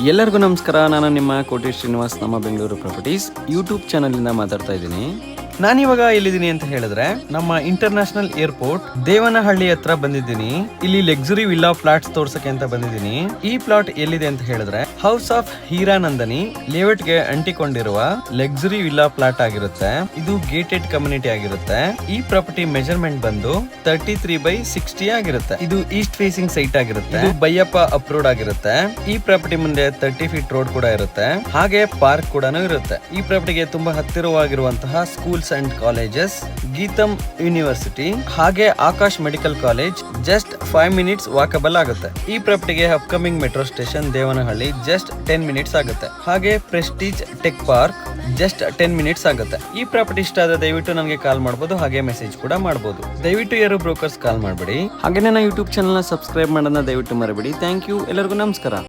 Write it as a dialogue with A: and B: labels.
A: ಎಲ್ಲರಿಗೂ ನಮಸ್ಕಾರ. ನಾನು ನಿಮ್ಮ ಕೋಟಿ ಶ್ರೀನಿವಾಸ್, ನಮ್ಮ ಬೆಂಗಳೂರು ಪ್ರಾಪರ್ಟೀಸ್ ಯೂಟ್ಯೂಬ್ ಚಾನಲ್ ಇಂದ ಮಾತಾಡ್ತಾ ಇದ್ದೀನಿ. ನಾನಿವಾಗ ಎಲ್ಲಿದ್ದೀನಿ ಅಂತ ಹೇಳಿದ್ರೆ ನಮ್ಮ ಇಂಟರ್ನ್ಯಾಷನಲ್ ಏರ್ಪೋರ್ಟ್ ದೇವನಹಳ್ಳಿ ಹತ್ರ ಬಂದಿದ್ದೀನಿ. ಇಲ್ಲಿ ಲಕ್ಸುರಿ ವಿಲ್ಲಾ ಫ್ಲಾಟ್ಸ್ ತೋರ್ಸಕ್ಕೆ ಅಂತ ಬಂದಿದ್ದೀನಿ. ಈ ಪ್ಲಾಟ್ ಎಲ್ಲಿದೆ ಅಂತ ಹೇಳಿದ್ರೆ ಹೌಸ್ ಆಫ್ ಹೀರಾನಂದನಿ ಲೇಔಟ್ ಗೆ ಅಂಟಿಕೊಂಡಿರುವ ಲಕ್ಸುರಿ ವಿಲ್ಲಾ ಫ್ಲಾಟ್ ಆಗಿರುತ್ತೆ. ಇದು ಗೇಟೆಡ್ ಕಮ್ಯುನಿಟಿ ಆಗಿರುತ್ತೆ. ಈ ಪ್ರಾಪರ್ಟಿ ಮೆಜರ್ಮೆಂಟ್ ಬಂದು 33/60 ಆಗಿರುತ್ತೆ. ಇದು ಈಸ್ಟ್ ಫೇಸಿಂಗ್ ಸೈಟ್ ಆಗಿರುತ್ತೆ. ಇದು ಬೈಯಪ್ಪ ಅಪ್ರೂವ್ಡ್ ಆಗಿರುತ್ತೆ. ಈ ಪ್ರಾಪರ್ಟಿ ಮುಂದೆ 30 ಫೀಟ್ ರೋಡ್ ಕೂಡ ಇರುತ್ತೆ. ಹಾಗೆ ಪಾರ್ಕ್ ಕೂಡ ಇರುತ್ತೆ. ಈ ಪ್ರಾಪರ್ಟಿಗೆ ತುಂಬಾ ಹತ್ತಿರವಾಗಿರುವಂತಹ schools and colleges, GITAM university ಹಾಗೆ Aakash medical college just 5 minutes walkable ಆಗುತ್ತೆ. ಈ ಪ್ರಾಪರ್ಟಿಗೆ upcoming metro station Devanahalli just 10 minutes ಆಗುತ್ತೆ. ಹಾಗೆ Prestige Tech Park just 10 minutes ಆಗುತ್ತೆ. ಈ ಪ್ರಾಪರ್ಟಿ ಇಷ್ಟ ಆದ್ರೆ ದಯವಿಟ್ಟು ನನಗೆ ಕಾಲ್ ಮಾಡಬಹುದು, ಹಾಗೆ ಮೆಸೇಜ್ ಕೂಡ ಮಾಡಬಹುದು. ದಯವಿಟ್ಟು ಯಾರು ಬ್ರೋಕರ್ಸ್ ಕಾಲ್ ಮಾಡಬೇಡಿ. ಹಾಗೆ ನನ್ನ ಯೂಟ್ಯೂಬ್ ಚಾನಲ್ ನ ಸಬ್ಸ್ಕ್ರೈಬ್ ಮಾಡೋದನ್ನ ದಯವಿಟ್ಟು ಮರಿಬೇಡಿ. Thank you. ಎಲ್ಲರಿಗೂ ನಮಸ್ಕಾರ.